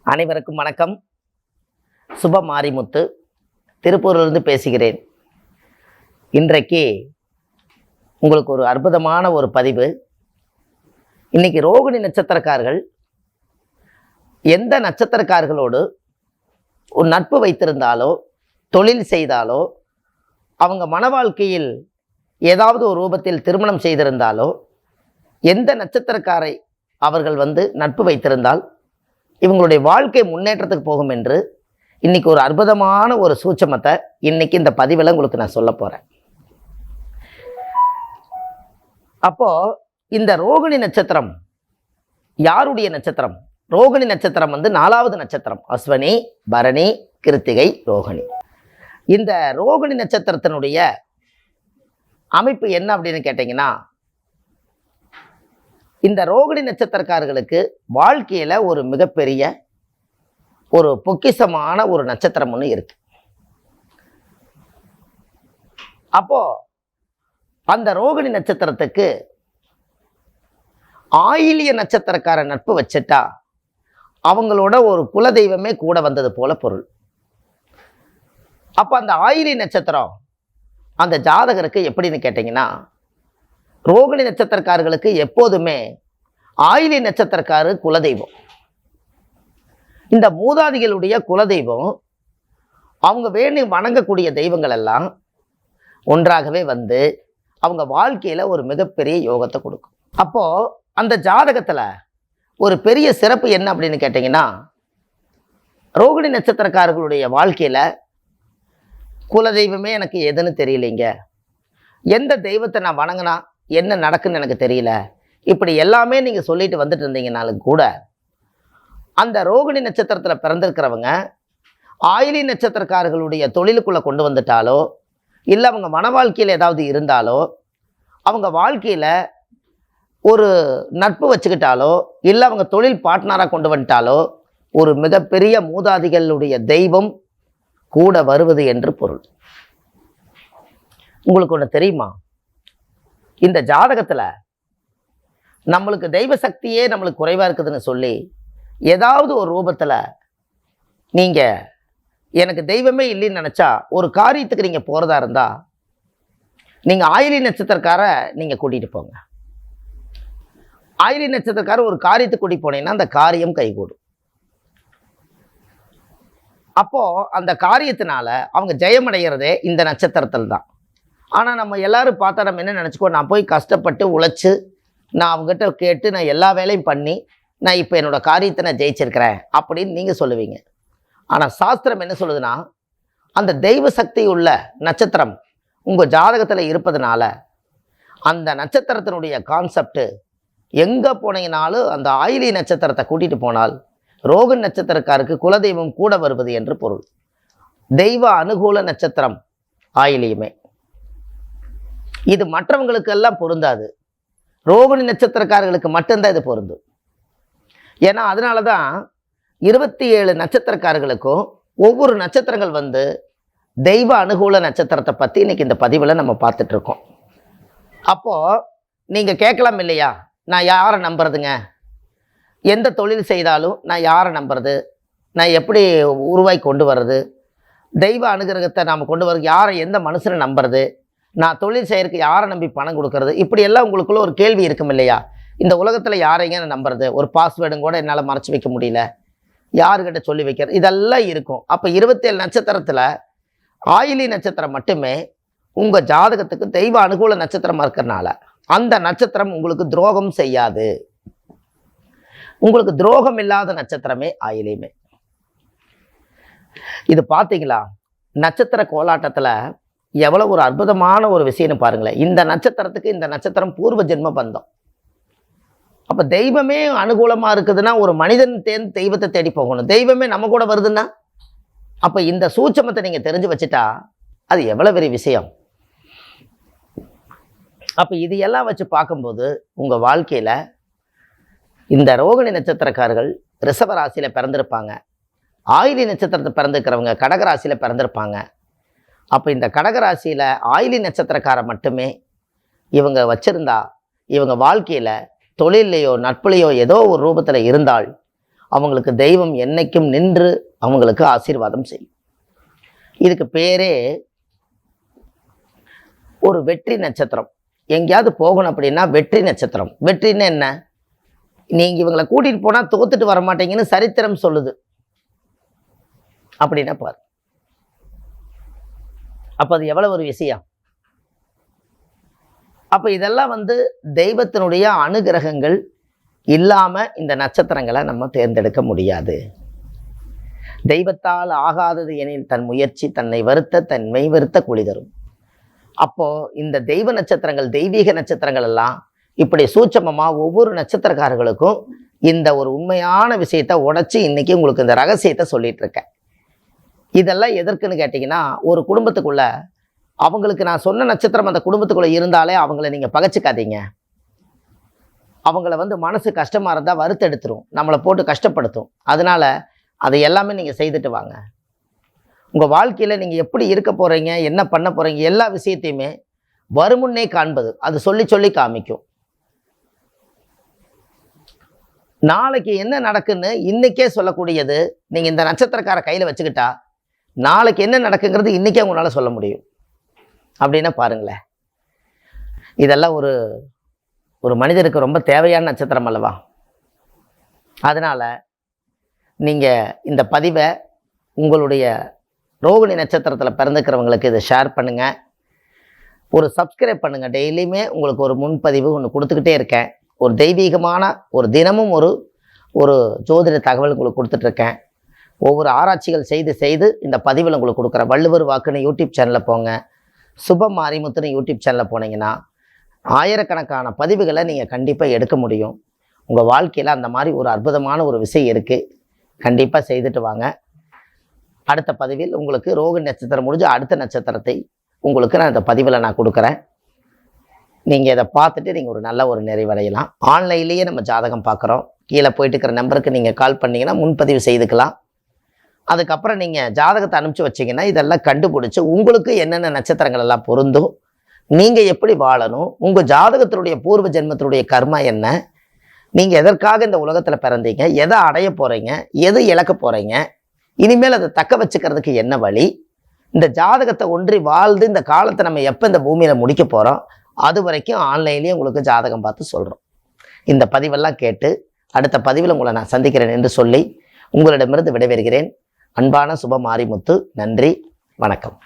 அனைவருக்கும் வணக்கம். சுப மாரிமுத்து திருப்பூரிலிருந்து பேசுகிறேன். இன்றைக்கு உங்களுக்கு ஒரு அற்புதமான ஒரு பதிவு. இன்னைக்கு ரோகிணி நட்சத்திரக்காரர்கள் எந்த நட்சத்திரக்காரர்களோடு ஒரு நட்பு வைத்திருந்தாலோ தொழில் செய்தாலோ அவங்க மன வாழ்க்கையில் ஏதாவது ஒரு ரூபத்தில் திருமணம் செய்திருந்தாலோ எந்த நட்சத்திரக்காரை அவர்கள் நட்பு வைத்திருந்தால் இவங்களுடைய வாழ்க்கை முன்னேற்றத்துக்கு போகும் என்று இன்னைக்கு ஒரு அற்புதமான ஒரு சூட்சமத்தை இன்னைக்கு இந்த பதிவில் உங்களுக்கு நான் சொல்ல போகிறேன். அப்போ இந்த ரோகிணி நட்சத்திரம் யாருடைய நட்சத்திரம்? ரோகிணி நட்சத்திரம் 4வது நட்சத்திரம். அஸ்வினி, பரணி, கிருத்திகை, ரோகிணி. இந்த ரோகிணி நட்சத்திரத்தினுடைய அமைப்பு என்ன அப்படின்னு கேட்டிங்கன்னா, இந்த ரோகிணி நட்சத்திரக்காரர்களுக்கு வாழ்க்கையில் ஒரு மிகப்பெரிய ஒரு பொக்கிஷமான ஒரு நட்சத்திரம் ஒன்று இருக்கு. அப்போ அந்த ரோகிணி நட்சத்திரத்துக்கு ஆயிலிய நட்சத்திரக்கார நட்பு வச்சுட்டா அவங்களோட ஒரு குலதெய்வமே கூட வந்தது போல பொருள். அப்போ அந்த ஆயிலிய நட்சத்திரம் அந்த ஜாதகருக்கு எப்படின்னு கேட்டிங்கன்னா, ரோகிணி நட்சத்திரக்காரர்களுக்கு எப்போதுமே ஆயிலிய நட்சத்திரக்காரர் குலதெய்வம். இந்த மூதாதிகளுடைய குலதெய்வம் அவங்க வணங்கக்கூடிய தெய்வங்கள் எல்லாம் ஒன்றாகவே அவங்க வாழ்க்கையில் ஒரு மிகப்பெரிய யோகத்தை கொடுக்கும். அப்போது அந்த ஜாதகத்தில் ஒரு பெரிய சிறப்பு என்ன அப்படின்னு கேட்டிங்கன்னா, ரோகிணி நட்சத்திரக்காரர்களுடைய வாழ்க்கையில் குலதெய்வமே எனக்கு எதுன்னு தெரியலைங்க, எந்த தெய்வத்தை நான் வணங்கினா என்ன நடக்குன்னு எனக்கு தெரியல, இப்படி எல்லாமே நீங்கள் சொல்லிட்டு வந்துட்டு இருந்தீங்கனாலும் கூட அந்த ரோகிணி நட்சத்திரத்தில் பிறந்திருக்கிறவங்க ஆயிலி நட்சத்திரக்காரர்களுடைய தொழிலுக்குள்ளே கொண்டு வந்துட்டாலோ இல்லை அவங்க மன வாழ்க்கையில் ஏதாவது இருந்தாலோ அவங்க வாழ்க்கையில் ஒரு நட்பு வச்சுக்கிட்டாலோ இல்லை அவங்க தொழில் பார்ட்னராக கொண்டு வந்துட்டாலோ ஒரு மிகப்பெரிய மூதாதிகளுடைய தெய்வம் கூட வருவது என்று பொருள். உங்களுக்கு ஒன்று தெரியுமா? இந்த ஜாதகத்தில் நம்மளுக்கு தெய்வ சக்தியே நம்மளுக்கு குறைவாக இருக்குதுன்னு சொல்லி ஏதாவது ஒரு ரூபத்தில் நீங்கள் எனக்கு தெய்வமே இல்லைன்னு நினச்சா ஒரு காரியத்துக்கு நீங்கள் போகிறதா இருந்தால் நீங்கள் ஆயிலி நட்சத்திரக்கார நீங்கள் கூட்டிகிட்டு போங்க. ஆயிலி நட்சத்திரக்கார ஒரு காரியத்துக்கு கூட்டிகிட்டு போனீங்கன்னா அந்த காரியம் கைகூடும். அப்போது அந்த காரியத்தினால அவங்க ஜெயமடைகிறதே இந்த நட்சத்திரத்தில் தான். ஆனால் நம்ம எல்லோரும் பார்த்தா நம்ம என்ன நினச்சிக்கோ, நான் போய் கஷ்டப்பட்டு உழைச்சி நான் அவங்ககிட்ட கேட்டு நான் எல்லா வேலையும் பண்ணி நான் இப்போ என்னோடய காரியத்தை நான் ஜெயிச்சிருக்கிறேன் அப்படின்னு நீங்கள் சொல்லுவீங்க. ஆனால் சாஸ்திரம் என்ன சொல்லுதுன்னா, அந்த தெய்வ சக்தி உள்ள நட்சத்திரம் உங்கள் ஜாதகத்தில் இருப்பதுனால அந்த நட்சத்திரத்தினுடைய கான்செப்டு எங்கே போனீங்கனாலும் அந்த ஆயிலி நட்சத்திரத்தை கூட்டிகிட்டு போனால் ரோகிணி நட்சத்திரக்காருக்கு குலதெய்வம் கூட வருவது என்று பொருள். தெய்வ அனுகூல நட்சத்திரம் ஆயிலியுமே. இது மற்றவங்களுக்கெல்லாம் பொருந்தாது, ரோகிணி நட்சத்திரக்காரர்களுக்கு மட்டும்தான் இது பொருந்தும். ஏன்னா அதனால தான் 27 நட்சத்திரக்காரர்களுக்கும் ஒவ்வொரு நட்சத்திரங்கள் தெய்வ அனுகூல நட்சத்திரத்தை பற்றி இன்றைக்கி இந்த பதிவில் நம்ம பார்த்துட்ருக்கோம். அப்போது நீங்கள் கேட்கலாம் இல்லையா, நான் யாரை நம்புறதுங்க, எந்த தொழில் செய்தாலும் நான் யாரை நம்புறது, நான் எப்படி உருவாக்கி கொண்டு வர்றது, தெய்வ அனுகிரகத்தை நாம் கொண்டு வர யாரை எந்த மனுஷனை நம்புறது, நான் தொழில் செய்யறதுக்கு யாரை நம்பி பணம் கொடுக்கறது, இப்படியெல்லாம் உங்களுக்குள்ள ஒரு கேள்வி இருக்கும் இல்லையா. இந்த உலகத்தில் யாரைங்க நான் நம்புறது, ஒரு பாஸ்வேர்டும் கூட என்னால் மறைச்சி வைக்க முடியல, யாருக்கிட்ட சொல்லி வைக்கிறது, இதெல்லாம் இருக்கும். அப்போ 27 நட்சத்திரத்தில் ஆயிலி நட்சத்திரம் மட்டுமே உங்கள் ஜாதகத்துக்கு தெய்வ அனுகூல நட்சத்திரமாக இருக்கிறனால அந்த நட்சத்திரம் உங்களுக்கு துரோகம் செய்யாது. உங்களுக்கு துரோகம் இல்லாத நட்சத்திரமே ஆயிலியுமே. இது பார்த்தீங்களா, நட்சத்திர கோலாட்டத்தில் எவ்வளோ ஒரு அற்புதமான ஒரு விஷயம்னு பாருங்களேன். இந்த நட்சத்திரத்துக்கு இந்த நட்சத்திரம் பூர்வ ஜென்ம பந்தம். அப்போ தெய்வமே அனுகூலமாக இருக்குதுன்னா ஒரு மனிதன் தெய்வத்தை தேடி போகணும். தெய்வமே நம்ம கூட வருதுன்னா அப்போ இந்த சூட்சமத்தை நீங்கள் தெரிஞ்சு வச்சுட்டா அது எவ்வளோ பெரிய விஷயம். அப்போ இது எல்லாம் வச்சு பார்க்கும்போது உங்கள் வாழ்க்கையில் இந்த ரோகிணி நட்சத்திரக்காரர்கள் ரிஷப ராசியில் பிறந்திருப்பாங்க, ஆயிலி நட்சத்திரத்தை பிறந்திருக்கிறவங்க கடகராசியில் பிறந்திருப்பாங்க. அப்போ இந்த கடகராசியில் ஆயிலி நட்சத்திரக்காரை மட்டுமே இவங்க வச்சிருந்தா இவங்க வாழ்க்கையில் தொழிலையோ நட்புலையோ ஏதோ ஒரு ரூபத்தில் இருந்தால் அவங்களுக்கு தெய்வம் என்னைக்கும் நின்று அவங்களுக்கு ஆசீர்வாதம் செய்யும். இதுக்கு பேரே ஒரு வெற்றி நட்சத்திரம். எங்கேயாவது போகணும் அப்படின்னா வெற்றி நட்சத்திரம். வெற்றின்னு என்ன? நீங்கள் இவங்களை கூட்டிகிட்டு போனால் தோத்துட்டு வர மாட்டீங்கன்னு சரித்திரம் சொல்லுது அப்படின்னா பாரு. அப்போ அது எவ்வளோ ஒரு விஷயம். அப்போ இதெல்லாம் தெய்வத்தினுடைய அனுகிரகங்கள் இல்லாமல் இந்த நட்சத்திரங்களை நம்ம தேர்ந்தெடுக்க முடியாது. தெய்வத்தால் ஆகாதது எனில் தன் முயற்சி தன்னை வருத்த தன் மெய் வருத்த கூலி தரும். அப்போது இந்த தெய்வ நட்சத்திரங்கள், தெய்வீக நட்சத்திரங்கள் எல்லாம் இப்படி சூட்சமமாக ஒவ்வொரு நட்சத்திரக்காரர்களுக்கும் இந்த ஒரு உண்மையான விஷயத்தை உடைச்சி இன்றைக்கி உங்களுக்கு இந்த ரகசியத்தை சொல்லிகிட்டு இருக்கேன். இதெல்லாம் எதற்குன்னு கேட்டிங்கன்னா, ஒரு குடும்பத்துக்குள்ளே அவங்களுக்கு நான் சொன்ன நட்சத்திரம் அந்த குடும்பத்துக்குள்ளே இருந்தாலே அவங்கள நீங்கள் பகைச்சிக்காதீங்க. அவங்கள மனசு கஷ்டமாக இருந்தால் வறுத்தெடுத்துரும், நம்மளை போட்டு கஷ்டப்படுத்தும். அதனால் அதை எல்லாமே நீங்கள் செய்துட்டு வாங்க. உங்கள் வாழ்க்கையில் நீங்கள் எப்படி இருக்க போகிறீங்க, என்ன பண்ண போகிறீங்க, எல்லா விஷயத்தையுமே வருமுன்னே காண்பது அது சொல்லி சொல்லி காமிக்கும். நாளைக்கு என்ன நடக்குன்னு இன்றைக்கே சொல்லக்கூடியது நீங்கள் இந்த நட்சத்திரக்கார கையில் வச்சுக்கிட்டா நாளைக்கு என்ன நடக்குங்கிறது இன்றைக்கே உங்களால் சொல்ல முடியும். அப்படின்னா பாருங்களேன், இதெல்லாம் ஒரு மனிதருக்கு ரொம்ப தேவையான நட்சத்திரம் அல்லவா? அதனால் நீங்கள் இந்த பதிவை உங்களுடைய ரோகிணி நட்சத்திரத்தில் பிறந்துக்கிறவங்களுக்கு இதை ஷேர் பண்ணுங்கள், ஒரு சப்ஸ்கிரைப் பண்ணுங்கள். டெய்லியுமே உங்களுக்கு ஒரு முன்பதிவு ஒன்று கொடுத்துக்கிட்டே இருக்கேன். ஒரு தெய்வீகமான ஒரு தினமும் ஒரு ஜோதிட தகவல் உங்களுக்கு கொடுத்துட்ருக்கேன். ஒவ்வொரு ஆராய்ச்சிகள் செய்து இந்த பதிவில் உங்களுக்கு கொடுக்குறேன். வள்ளுவர் வாக்குன்னு யூடியூப் சேனலில் போங்க, சுப மாரிமுத்துன்னு யூடியூப் சேனலில் போனீங்கன்னா ஆயிரக்கணக்கான பதிவுகளை நீங்கள் கண்டிப்பாக எடுக்க முடியும். உங்கள் வாழ்க்கையில் அந்த மாதிரி ஒரு அற்புதமான ஒரு விஷயம் இருக்குது. கண்டிப்பாக செய்துட்டு வாங்க. அடுத்த பதிவில் உங்களுக்கு ரோகிணி நட்சத்திரம் முடிஞ்சு அடுத்த நட்சத்திரத்தை உங்களுக்கு நான் இந்த பதிவில் நான் கொடுக்குறேன். நீங்கள் இதை பார்த்துட்டு நீங்கள் ஒரு நல்ல ஒரு நிறைவடையலாம். ஆன்லைன்லேயே நம்ம ஜாதகம் பார்க்குறோம். கீழே போயிட்டு இருக்கிற நம்பருக்கு நீங்கள் கால் பண்ணிங்கன்னா முன்பதிவு செய்துக்கலாம். அதுக்கப்புறம் நீங்கள் ஜாதகத்தை அனுப்பிச்சி வச்சிங்கன்னா இதெல்லாம் கண்டுபிடிச்சி உங்களுக்கு என்னென்ன நட்சத்திரங்கள் எல்லாம் பொருந்தும், நீங்கள் எப்படி வாழணும், உங்கள் ஜாதகத்தினுடைய பூர்வ ஜென்மத்தினுடைய கர்மா என்ன, நீங்கள் எதற்காக இந்த உலகத்தில் பிறந்தீங்க, எதை அடைய போகிறீங்க, எது இழக்க போகிறீங்க, இனிமேல் அதை தக்க வச்சுக்கிறதுக்கு என்ன வழி, இந்த ஜாதகத்தை ஒன்றி வாழ்ந்து இந்த காலத்தை நம்ம எப்போ இந்த பூமியில் முடிக்க போகிறோம், அது வரைக்கும் ஆன்லைன்லேயே உங்களுக்கு ஜாதகம் பார்த்து சொல்கிறோம். இந்த பதிவெல்லாம் கேட்டு அடுத்த பதிவில் உங்களை நான் சந்திக்கிறேன் என்று சொல்லி உங்களிடமிருந்து விடைபெறுகிறேன். அன்பான சுப மாரிமுத்து. நன்றி, வணக்கம்.